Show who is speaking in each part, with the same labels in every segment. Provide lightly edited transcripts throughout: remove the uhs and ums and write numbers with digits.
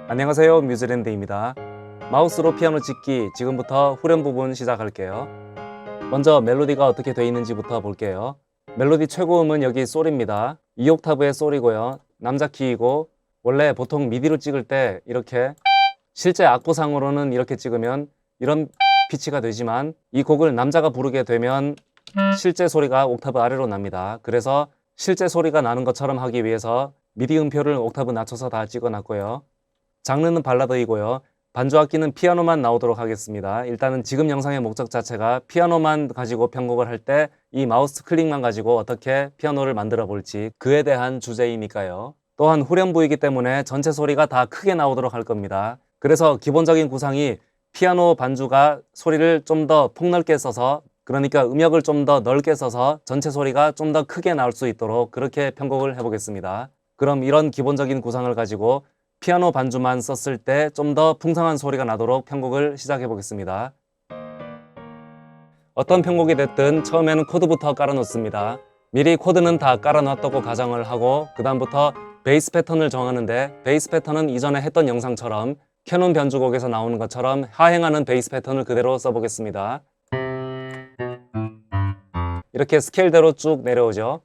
Speaker 1: 안녕하세요, 뮤즈랜드입니다. 마우스로 피아노 찍기, 지금부터 후렴 부분 시작할게요. 먼저 멜로디가 어떻게 되어 있는지부터 볼게요. 멜로디 최고음은 여기 솔입니다. 2옥타브의 솔이고요. 남자 키이고, 원래 보통 미디로 찍을 때 이렇게, 실제 악보상으로는 이렇게 찍으면 이런 피치가 되지만 이 곡을 남자가 부르게 되면 실제 소리가 옥타브 아래로 납니다. 그래서 실제 소리가 나는 것처럼 하기 위해서 미디 음표를 옥타브 낮춰서 다 찍어놨고요. 장르는 발라드이고요. 반주악기는 피아노만 나오도록 하겠습니다. 일단은 지금 영상의 목적 자체가 피아노만 가지고 편곡을 할 때 이 마우스 클릭만 가지고 어떻게 피아노를 만들어 볼지 그에 대한 주제이니까요. 또한 후렴부이기 때문에 전체 소리가 다 크게 나오도록 할 겁니다. 그래서 기본적인 구상이 피아노 반주가 소리를 좀 더 폭넓게 써서, 그러니까 음역을 좀 더 넓게 써서 전체 소리가 좀 더 크게 나올 수 있도록 그렇게 편곡을 해보겠습니다. 그럼 이런 기본적인 구상을 가지고 피아노 반주만 썼을 때 좀 더 풍성한 소리가 나도록 편곡을 시작해 보겠습니다. 어떤 편곡이 됐든 처음에는 코드부터 깔아 놓습니다. 미리 코드는 다 깔아 놨다고 가정을 하고 그 다음부터 베이스 패턴을 정하는데, 베이스 패턴은 이전에 했던 영상처럼 캐논 변주곡에서 나오는 것처럼 하행하는 베이스 패턴을 그대로 써보겠습니다. 이렇게 스케일대로 쭉 내려오죠.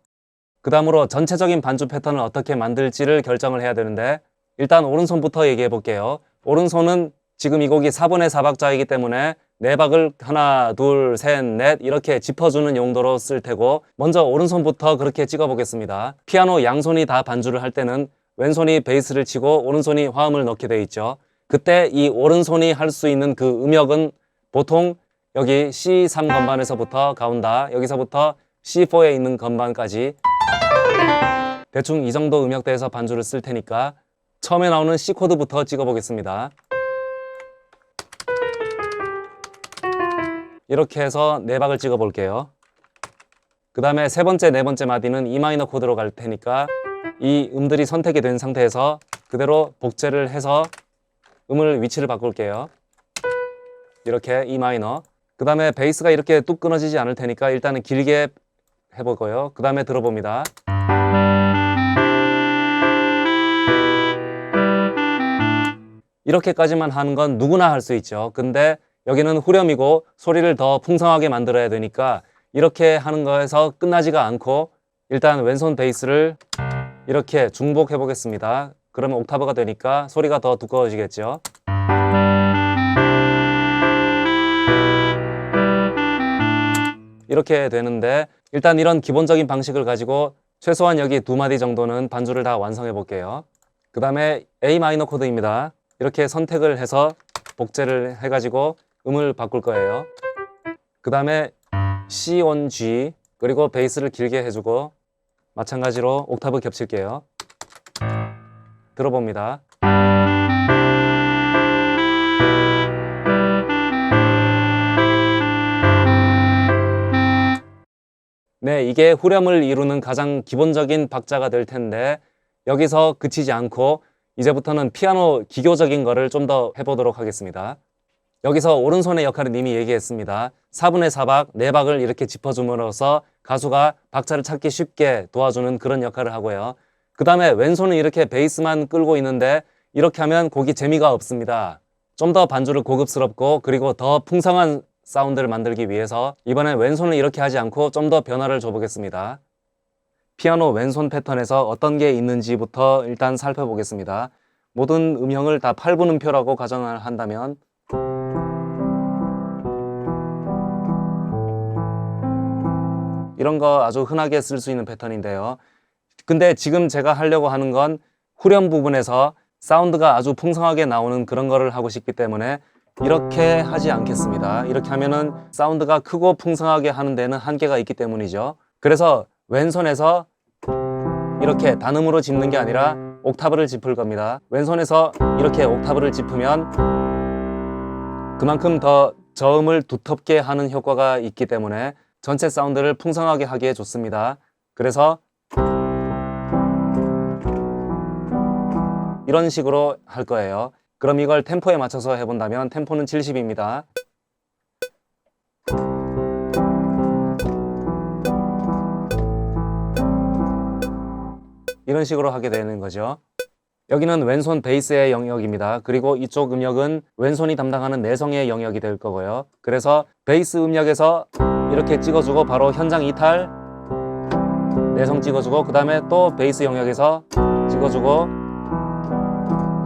Speaker 1: 그 다음으로 전체적인 반주 패턴을 어떻게 만들지를 결정을 해야 되는데, 일단 오른손부터 얘기해 볼게요. 오른손은 지금 이 곡이 4분의 4박자이기 때문에 4박을 하나, 둘, 셋, 넷 이렇게 짚어주는 용도로 쓸 테고, 먼저 오른손부터 그렇게 찍어 보겠습니다. 피아노 양손이 다 반주를 할 때는 왼손이 베이스를 치고 오른손이 화음을 넣게 돼 있죠. 그때 이 오른손이 할 수 있는 그 음역은 보통 여기 C3 건반에서부터 가온다, 여기서부터 C4에 있는 건반까지 대충 이 정도 음역대에서 반주를 쓸 테니까 처음에 나오는 C 코드부터 찍어 보겠습니다. 이렇게 해서 4박을 찍어 볼게요. 그 다음에 세 번째, 네 번째 마디는 E 마이너 코드로 갈 테니까 이 음들이 선택이 된 상태에서 그대로 복제를 해서 음을 위치를 바꿀게요. 이렇게 E 마이너. 그 다음에 베이스가 이렇게 뚝 끊어지지 않을 테니까 일단은 길게 해보고요. 그 다음에 들어봅니다. 이렇게까지만 하는 건 누구나 할 수 있죠. 근데 여기는 후렴이고 소리를 더 풍성하게 만들어야 되니까 이렇게 하는 거에서 끝나지가 않고 일단 왼손 베이스를 이렇게 중복해 보겠습니다. 그러면 옥타브가 되니까 소리가 더 두꺼워지겠죠. 이렇게 되는데, 일단 이런 기본적인 방식을 가지고 최소한 여기 2마디 정도는 반주를 다 완성해 볼게요. 그 다음에 A 마이너 코드입니다. 이렇게 선택을 해서 복제를 해가지고 음을 바꿀 거예요. 그 다음에 C on G, 그리고 베이스를 길게 해주고 마찬가지로 옥타브 겹칠게요. 들어봅니다. 네, 이게 후렴을 이루는 가장 기본적인 박자가 될 텐데, 여기서 그치지 않고 이제부터는 피아노 기교적인 거를 좀 더 해보도록 하겠습니다. 여기서 오른손의 역할은 이미 얘기했습니다. 4분의 4박, 4박을 이렇게 짚어줌으로써 가수가 박자를 찾기 쉽게 도와주는 그런 역할을 하고요. 그 다음에 왼손은 이렇게 베이스만 끌고 있는데 이렇게 하면 곡이 재미가 없습니다. 좀 더 반주를 고급스럽고 그리고 더 풍성한 사운드를 만들기 위해서 이번엔 왼손을 이렇게 하지 않고 좀 더 변화를 줘보겠습니다. 피아노 왼손 패턴에서 어떤 게 있는지부터 일단 살펴보겠습니다. 모든 음형을 다 8분음표라고 가정을 한다면 이런 거 아주 흔하게 쓸 수 있는 패턴인데요. 근데 지금 제가 하려고 하는 건 후렴 부분에서 사운드가 아주 풍성하게 나오는 그런 거를 하고 싶기 때문에 이렇게 하지 않겠습니다. 이렇게 하면은 사운드가 크고 풍성하게 하는 데는 한계가 있기 때문이죠. 그래서 왼손에서 이렇게 단음으로 짚는 게 아니라 옥타브를 짚을 겁니다. 왼손에서 이렇게 옥타브를 짚으면 그만큼 더 저음을 두텁게 하는 효과가 있기 때문에 전체 사운드를 풍성하게 하기에 좋습니다. 그래서 이런 식으로 할 거예요. 그럼 이걸 템포에 맞춰서 해본다면 템포는 70입니다. 이런 식으로 하게 되는 거죠. 여기는 왼손 베이스의 영역입니다. 그리고 이쪽 음역은 왼손이 담당하는 내성의 영역이 될 거고요. 그래서 베이스 음역에서 이렇게 찍어주고 바로 현장 이탈, 내성 찍어주고 그 다음에 또 베이스 영역에서 찍어주고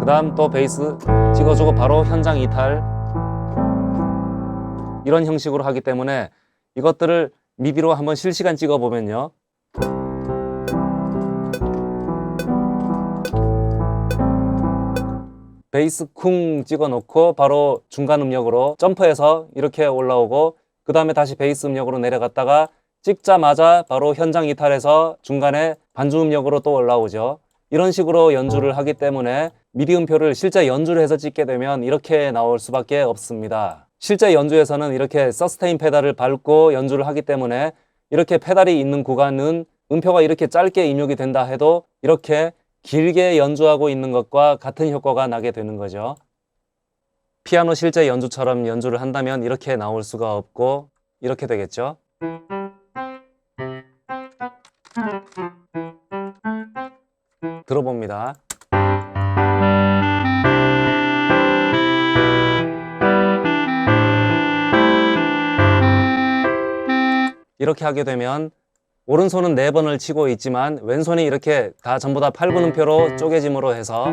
Speaker 1: 그 다음 또 베이스 찍어주고 바로 현장 이탈, 이런 형식으로 하기 때문에 이것들을 미디로 한번 실시간 찍어보면요, 베이스 쿵 찍어 놓고 바로 중간 음역으로 점프해서 이렇게 올라오고 그 다음에 다시 베이스 음역으로 내려갔다가 찍자마자 바로 현장 이탈해서 중간에 반주 음역으로 또 올라오죠. 이런 식으로 연주를 하기 때문에 미디 음표를 실제 연주를 해서 찍게 되면 이렇게 나올 수밖에 없습니다. 실제 연주에서는 이렇게 서스테인 페달을 밟고 연주를 하기 때문에 이렇게 페달이 있는 구간은 음표가 이렇게 짧게 입력이 된다 해도 이렇게 길게 연주하고 있는 것과 같은 효과가 나게 되는 거죠. 피아노 실제 연주처럼 연주를 한다면 이렇게 나올 수가 없고 이렇게 되겠죠. 들어봅니다. 이렇게 하게 되면 오른손은 4번을 치고 있지만 왼손이 이렇게 다 전부 다 8분음표로 쪼개짐으로 해서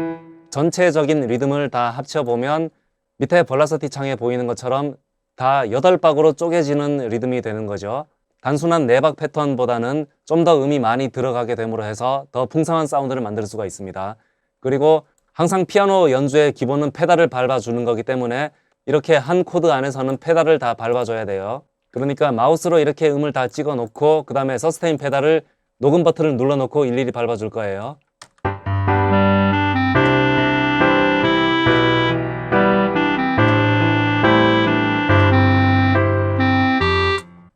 Speaker 1: 전체적인 리듬을 다 합쳐보면 밑에 벌라서티 창에 보이는 것처럼 다 8박으로 쪼개지는 리듬이 되는 거죠. 단순한 4박 패턴보다는 좀 더 음이 많이 들어가게 됨으로 해서 더 풍성한 사운드를 만들 수가 있습니다. 그리고 항상 피아노 연주의 기본은 페달을 밟아주는 거기 때문에 이렇게 한 코드 안에서는 페달을 다 밟아줘야 돼요. 그러니까 마우스로 이렇게 음을 다 찍어 놓고 그 다음에 서스테인 페달을 녹음 버튼을 눌러 놓고 일일이 밟아 줄 거예요.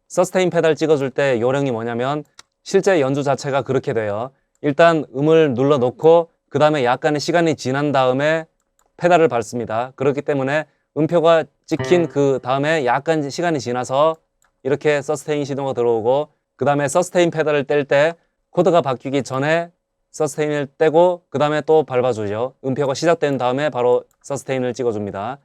Speaker 1: 서스테인 페달 찍어줄 때 요령이 뭐냐면 실제 연주 자체가 그렇게 돼요. 일단 음을 눌러 놓고 그 다음에 약간의 시간이 지난 다음에 페달을 밟습니다. 그렇기 때문에 음표가 찍힌 그 다음에 약간 시간이 지나서 이렇게 서스테인 시동가 들어오고 그 다음에 서스테인 페달을 뗄 때 코드가 바뀌기 전에 서스테인을 떼고 그 다음에 또 밟아주죠. 음표가 시작된 다음에 바로 서스테인을 찍어줍니다.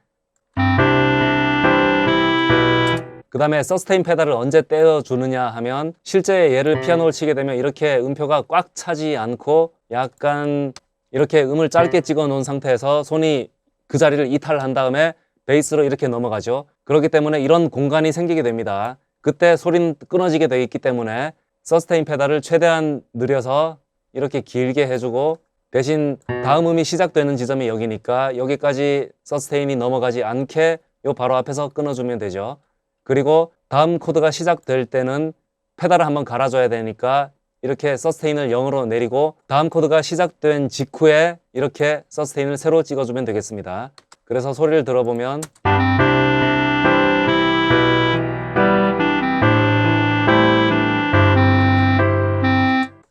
Speaker 1: 그 다음에 서스테인 페달을 언제 떼어주느냐 하면 실제 얘를 피아노를 치게 되면 이렇게 음표가 꽉 차지 않고 약간 이렇게 음을 짧게 찍어 놓은 상태에서 손이 그 자리를 이탈한 다음에 베이스로 이렇게 넘어가죠. 그렇기 때문에 이런 공간이 생기게 됩니다. 그때 소리는 끊어지게 되어 있기 때문에 서스테인 페달을 최대한 느려서 이렇게 길게 해주고 대신 다음 음이 시작되는 지점이 여기니까 여기까지 서스테인이 넘어가지 않게 요 바로 앞에서 끊어주면 되죠. 그리고 다음 코드가 시작될 때는 페달을 한번 갈아줘야 되니까 이렇게 서스테인을 0으로 내리고 다음 코드가 시작된 직후에 이렇게 서스테인을 새로 찍어주면 되겠습니다. 그래서 소리를 들어보면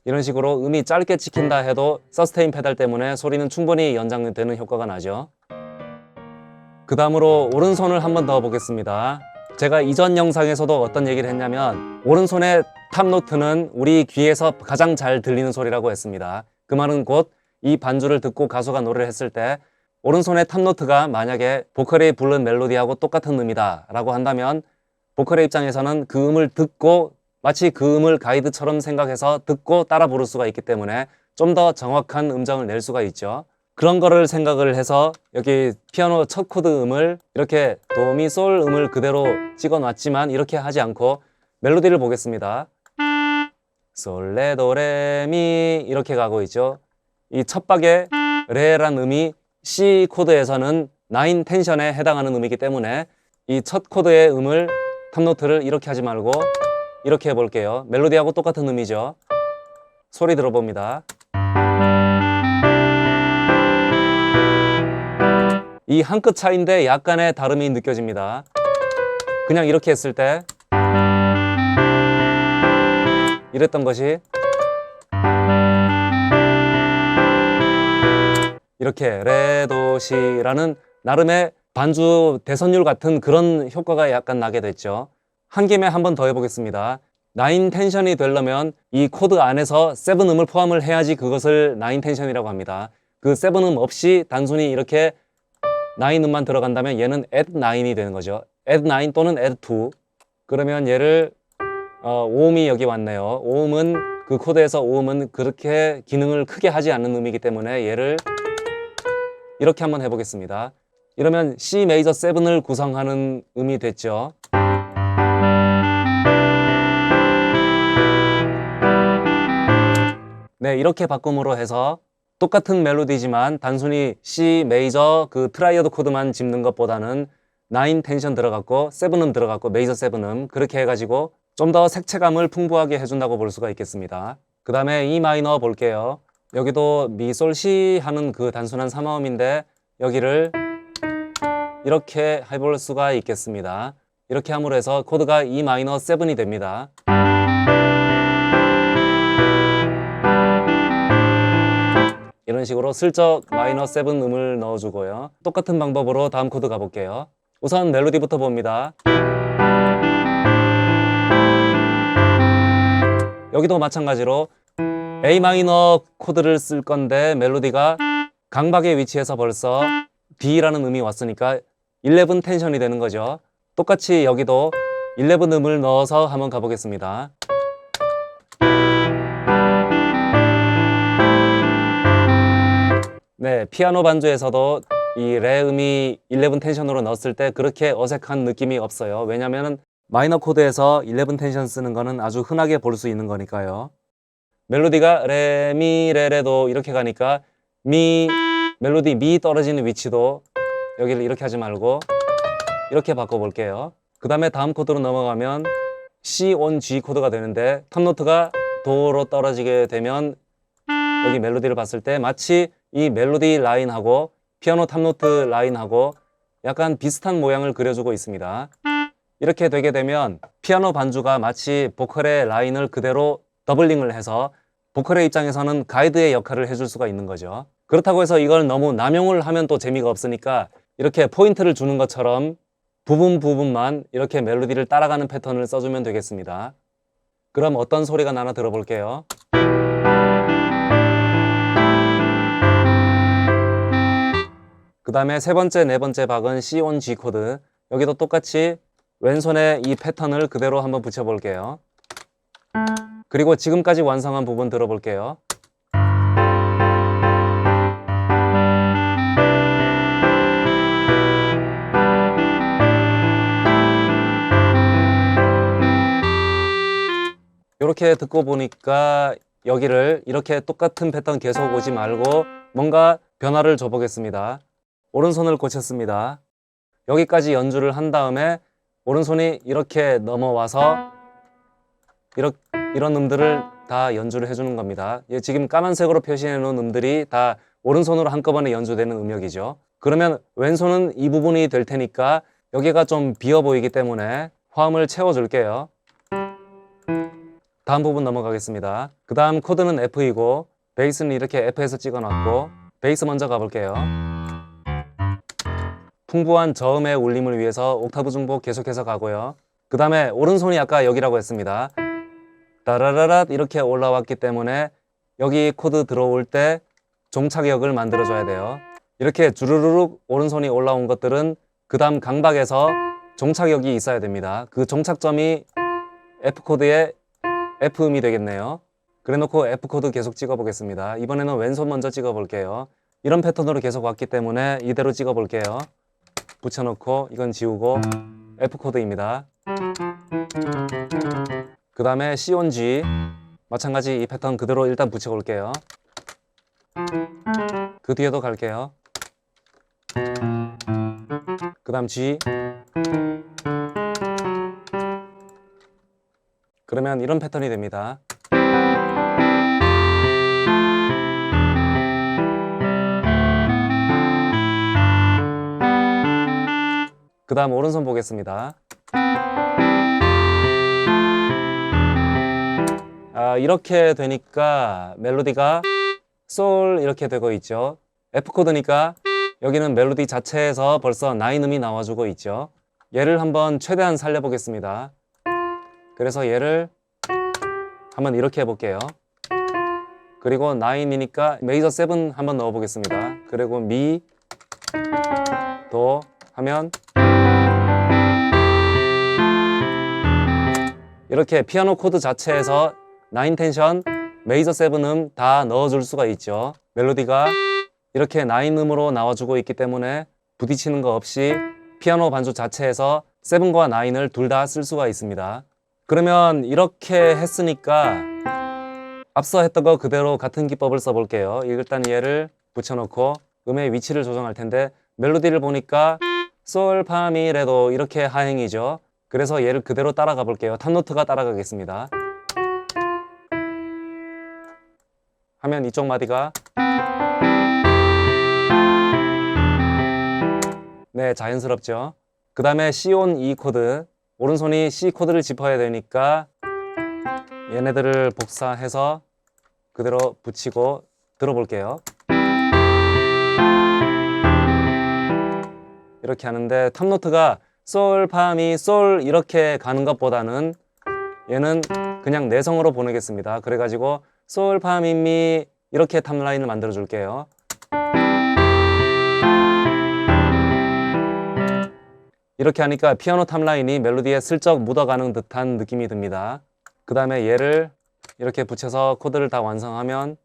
Speaker 1: 이런 식으로 음이 짧게 찍힌다 해도 서스테인 페달 때문에 소리는 충분히 연장되는 효과가 나죠. 그 다음으로 오른손을 한 번 더 보겠습니다. 제가 이전 영상에서도 어떤 얘기를 했냐면 오른손의 탑노트는 우리 귀에서 가장 잘 들리는 소리라고 했습니다. 그 말은 곧 이 반주를 듣고 가수가 노래를 했을 때 오른손의 탑노트가 만약에 보컬이 부른 멜로디하고 똑같은 음이다 라고 한다면 보컬의 입장에서는 그 음을 듣고 마치 그 음을 가이드처럼 생각해서 듣고 따라 부를 수가 있기 때문에 좀 더 정확한 음정을 낼 수가 있죠. 그런 거를 생각을 해서 여기 피아노 첫 코드 음을 이렇게 도미솔 음을 그대로 찍어 놨지만 이렇게 하지 않고 멜로디를 보겠습니다. 솔레도레미 이렇게 가고 있죠. 이 첫 박에 레란 음이 C 코드에서는 9 텐션에 해당하는 음이기 때문에 이 첫 코드의 음을 탑노트를 이렇게 하지 말고 이렇게 해볼게요. 멜로디하고 똑같은 음이죠. 소리 들어봅니다. 이 한 끗 차이인데 약간의 다름이 느껴집니다. 그냥 이렇게 했을 때 이랬던 것이 이렇게 레도시라는 나름의 반주 대선율 같은 그런 효과가 약간 나게 됐죠. 한 김에 한 번 더 해보겠습니다. 9 텐션이 되려면 이 코드 안에서 7 음을 포함을 해야지 그것을 9 텐션이라고 합니다. 그 7음 없이 단순히 이렇게 9음만 들어간다면 얘는 add 9이 되는 거죠. add 9 또는 add 2. 그러면 얘를 5음이 여기 왔네요. 5음은 그 코드에서 5음은 그렇게 기능을 크게 하지 않는 음이기 때문에 얘를 이렇게 한번 해보겠습니다. 이러면 C 메이저 7을 구성하는 음이 됐죠. 네, 이렇게 바꿈으로 해서 똑같은 멜로디지만 단순히 C 메이저 그 트라이어드 코드만 짚는 것보다는 9 텐션 들어갔고 7음 들어갔고 메이저 7음 그렇게 해가지고 좀 더 색채감을 풍부하게 해준다고 볼 수가 있겠습니다. 그 다음에 E 마이너 볼게요. 여기도 미, 솔, 시 하는 그 단순한 3화음인데 여기를 이렇게 해볼 수가 있겠습니다. 이렇게 함으로 해서 코드가 E 마이너 7이 됩니다. 이런 식으로 슬쩍 마이너 7 음을 넣어주고요. 똑같은 방법으로 다음 코드 가볼게요. 우선 멜로디부터 봅니다. 여기도 마찬가지로 A 마이너 코드를 쓸 건데 멜로디가 강박의 위치에서 벌써 B라는 음이 왔으니까 11 텐션이 되는 거죠. 똑같이 여기도 11 음을 넣어서 한번 가보겠습니다. 네, 피아노 반주에서도 이 레 음이 11 텐션으로 넣었을 때 그렇게 어색한 느낌이 없어요. 왜냐면은 마이너 코드에서 11 텐션 쓰는 거는 아주 흔하게 볼 수 있는 거니까요. 멜로디가 레, 미, 레, 레도 이렇게 가니까 미, 멜로디 미 떨어지는 위치도 여기를 이렇게 하지 말고 이렇게 바꿔볼게요. 그 다음에 다음 코드로 넘어가면 C on G 코드가 되는데 탑노트가 도로 떨어지게 되면 여기 멜로디를 봤을 때 마치 이 멜로디 라인하고 피아노 탑노트 라인하고 약간 비슷한 모양을 그려주고 있습니다. 이렇게 되게 되면 피아노 반주가 마치 보컬의 라인을 그대로 더블링을 해서 보컬의 입장에서는 가이드의 역할을 해줄 수가 있는 거죠. 그렇다고 해서 이걸 너무 남용을 하면 또 재미가 없으니까 이렇게 포인트를 주는 것처럼 부분만 이렇게 멜로디를 따라가는 패턴을 써주면 되겠습니다. 그럼 어떤 소리가 나나 들어볼게요. 그 다음에 세 번째, 네 번째 박은 C on G 코드. 여기도 똑같이 왼손에 이 패턴을 그대로 한번 붙여볼게요. 그리고 지금까지 완성한 부분 들어볼게요. 이렇게 듣고 보니까 여기를 이렇게 똑같은 패턴 계속 오지 말고 뭔가 변화를 줘보겠습니다. 오른손을 고쳤습니다. 여기까지 연주를 한 다음에 오른손이 이렇게 넘어와서 이런 음들을 다 연주를 해주는 겁니다. 지금 까만색으로 표시해 놓은 음들이 다 오른손으로 한꺼번에 연주되는 음역이죠. 그러면 왼손은 이 부분이 될 테니까 여기가 좀 비어 보이기 때문에 화음을 채워줄게요. 다음 부분 넘어가겠습니다. 그 다음 코드는 F이고 베이스는 이렇게 F에서 찍어놨고 베이스 먼저 가볼게요. 풍부한 저음의 울림을 위해서 옥타브 중복 계속해서 가고요. 그 다음에 오른손이 아까 여기라고 했습니다. 따라라랏 이렇게 올라왔기 때문에 여기 코드 들어올 때 종착역을 만들어줘야 돼요. 이렇게 주르르륵 오른손이 올라온 것들은 그 다음 강박에서 종착역이 있어야 됩니다. 그 종착점이 F코드의 F음이 되겠네요. 그래 놓고 F코드 계속 찍어 보겠습니다. 이번에는 왼손 먼저 찍어 볼게요. 이런 패턴으로 계속 왔기 때문에 이대로 찍어 볼게요. 붙여놓고 이건 지우고 F코드입니다. 그 다음에 C on G 마찬가지 이 패턴 그대로 일단 붙여볼게요. 그 뒤에도 갈게요. 그 다음 G. 그러면 이런 패턴이 됩니다. 그 다음 오른손 보겠습니다. 이렇게 되니까 멜로디가 솔 이렇게 되고 있죠. F코드니까 여기는 멜로디 자체에서 벌써 9음이 나와주고 있죠. 얘를 한번 최대한 살려보겠습니다. 그래서 얘를 한번 이렇게 해볼게요. 그리고 9이니까 메이저 7 한번 넣어 보겠습니다. 그리고 미, 도 하면 이렇게 피아노 코드 자체에서 9 텐션, 메이저 7음 다 넣어줄 수가 있죠. 멜로디가 이렇게 9음으로 나와주고 있기 때문에 부딪히는 거 없이 피아노 반주 자체에서 7과 9을 둘 다 쓸 수가 있습니다. 그러면 이렇게 했으니까 앞서 했던 거 그대로 같은 기법을 써볼게요. 일단 얘를 붙여놓고 음의 위치를 조정할 텐데 멜로디를 보니까 솔, 파, 미, 레도 이렇게 하행이죠. 그래서 얘를 그대로 따라가 볼게요. 탑노트가 따라가겠습니다. 하면 이쪽 마디가 네, 자연스럽죠. 그 다음에 C 온 E 코드, 오른손이 C 코드를 짚어야 되니까 얘네들을 복사해서 그대로 붙이고 들어볼게요. 이렇게 하는데 탑노트가 솔, 파, 미, 솔 이렇게 가는 것보다는 얘는 그냥 내성으로 보내겠습니다. 그래가지고 솔, 파, 미 이렇게 탑라인을 만들어 줄게요. 이렇게 하니까 피아노 탑라인이 멜로디에 슬쩍 묻어가는 듯한 느낌이 듭니다. 그 다음에 얘를 이렇게 붙여서 코드를 다 완성하면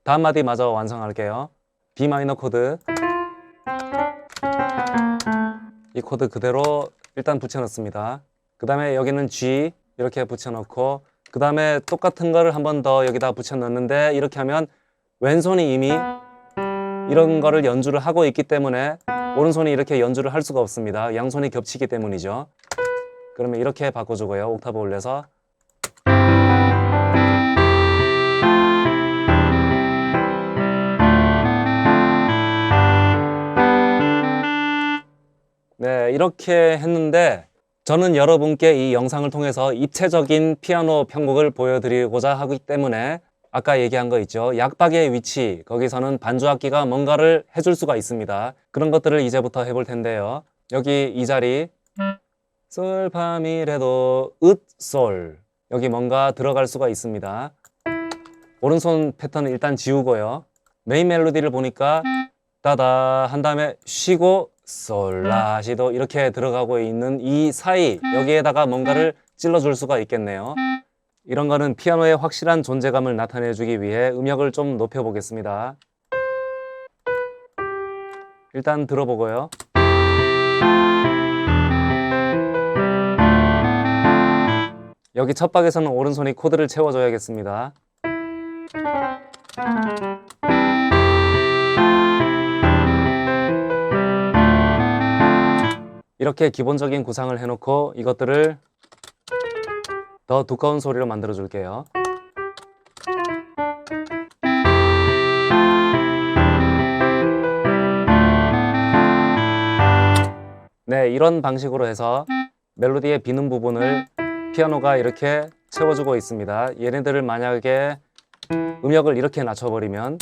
Speaker 1: 다음 마디 마저 완성할게요. B 마이너 코드, 이 코드 그대로 일단 붙여넣습니다. 그 다음에 여기는 G 이렇게 붙여넣고 그 다음에 똑같은 거를 한 번 더 여기다 붙여넣는데 이렇게 하면 왼손이 이미 이런 거를 연주를 하고 있기 때문에 오른손이 이렇게 연주를 할 수가 없습니다. 양손이 겹치기 때문이죠. 그러면 이렇게 바꿔주고요. 옥타브 올려서 네, 이렇게 했는데 저는 여러분께 이 영상을 통해서 입체적인 피아노 편곡을 보여드리고자 하기 때문에 아까 얘기한 거 있죠. 약박의 위치, 거기서는 반주악기가 뭔가를 해줄 수가 있습니다. 그런 것들을 이제부터 해볼 텐데요. 여기 이 자리 솔, 파, 미, 레도, 으, 솔 여기 뭔가 들어갈 수가 있습니다. 오른손 패턴은 일단 지우고요. 메인 멜로디를 보니까 따다 한 다음에 쉬고 솔, 라, 시도 이렇게 들어가고 있는 이 사이 여기에다가 뭔가를 찔러줄 수가 있겠네요. 이런 거는 피아노의 확실한 존재감을 나타내주기 위해 음역을 좀 높여보겠습니다. 일단 들어보고요. 여기 첫 박에서는 오른손이 코드를 채워줘야겠습니다. 이렇게 기본적인 구상을 해놓고 이것들을 더 두꺼운 소리로 만들어 줄게요. 네, 이런 방식으로 해서 멜로디의 비는 부분을 피아노가 이렇게 채워주고 있습니다. 얘네들을 만약에 음역을 이렇게 낮춰버리면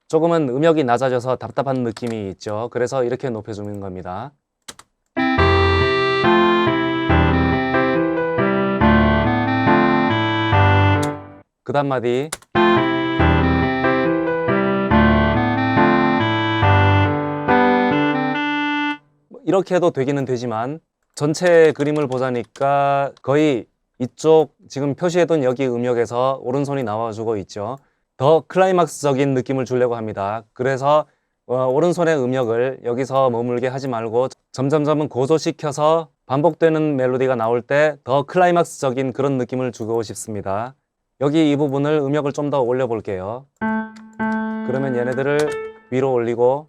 Speaker 1: 조금은 음역이 낮아져서 답답한 느낌이 있죠. 그래서 이렇게 높여주는 겁니다. 그 다음 마디 이렇게 해도 되기는 되지만 전체 그림을 보자니까 거의 이쪽 지금 표시해둔 여기 음역에서 오른손이 나와주고 있죠. 더 클라이막스적인 느낌을 주려고 합니다. 그래서 오른손의 음역을 여기서 머물게 하지 말고 점점점 고조시켜서 반복되는 멜로디가 나올 때 더 클라이막스적인 그런 느낌을 주고 싶습니다. 여기 이 부분을 음역을 좀 더 올려 볼게요. 그러면 얘네들을 위로 올리고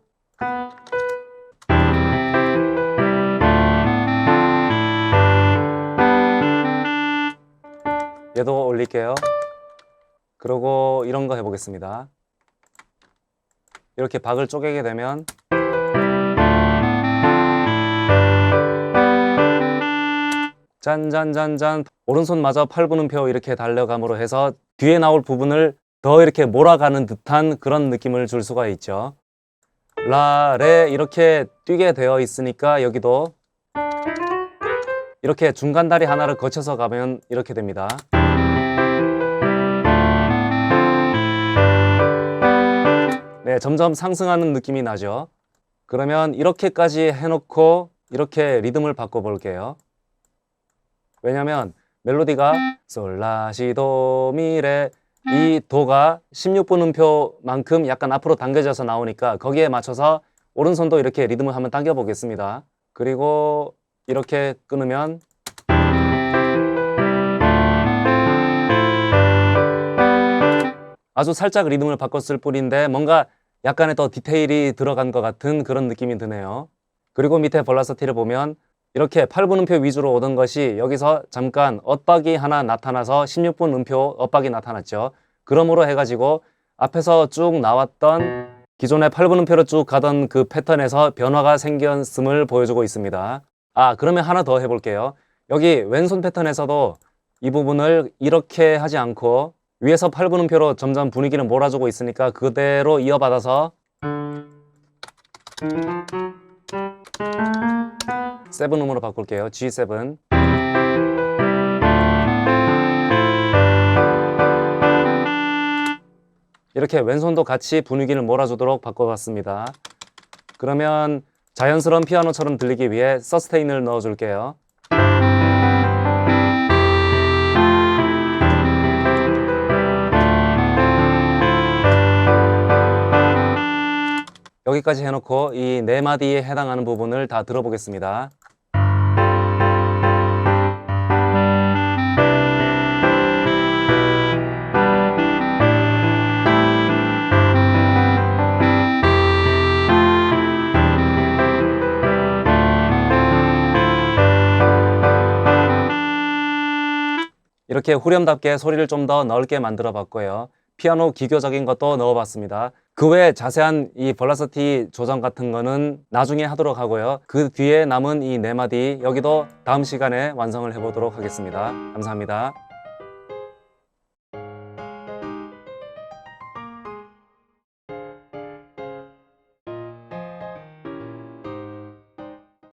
Speaker 1: 얘도 올릴게요. 그리고 이런 거 해보겠습니다. 이렇게 박을 쪼개게 되면 짠짠짠짠 오른손마저 8분음표 이렇게 달려감으로 해서 뒤에 나올 부분을 더 이렇게 몰아가는 듯한 그런 느낌을 줄 수가 있죠. 라, 레 이렇게 뛰게 되어 있으니까 여기도 이렇게 중간다리 하나를 거쳐서 가면 이렇게 됩니다. 네, 점점 상승하는 느낌이 나죠. 그러면 이렇게까지 해놓고 이렇게 리듬을 바꿔볼게요. 왜냐면 멜로디가 솔, 라, 시, 도, 미, 레 이 도가 16분 음표만큼 약간 앞으로 당겨져서 나오니까 거기에 맞춰서 오른손도 이렇게 리듬을 한번 당겨 보겠습니다. 그리고 이렇게 끊으면 아주 살짝 리듬을 바꿨을 뿐인데 뭔가 약간의 더 디테일이 들어간 것 같은 그런 느낌이 드네요. 그리고 밑에 볼라서티를 보면 이렇게 8분 음표 위주로 오던 것이 여기서 잠깐 엇박이 하나 나타나서 16분 음표 엇박이 나타났죠. 그러므로 해가지고 앞에서 쭉 나왔던 기존의 8분 음표로 쭉 가던 그 패턴에서 변화가 생겼음을 보여주고 있습니다. 그러면 하나 더 해볼게요. 여기 왼손 패턴에서도 이 부분을 이렇게 하지 않고 위에서 8분 음표로 점점 분위기를 몰아주고 있으니까 그대로 이어받아서 7음으로 바꿀게요. G7. 이렇게 왼손도 같이 분위기를 몰아주도록 바꿔봤습니다. 그러면 자연스러운 피아노처럼 들리기 위해 서스테인을 넣어줄게요. 여기까지 해놓고 이 네 마디에 해당하는 부분을 다 들어보겠습니다. 이렇게 후렴답게 소리를 좀 더 넓게 만들어 봤고요. 피아노 기교적인 것도 넣어봤습니다. 그 외에 자세한 이 볼라서티 조정 같은 거는 나중에 하도록 하고요. 그 뒤에 남은 이 네 마디 여기도 다음 시간에 완성을 해보도록 하겠습니다. 감사합니다.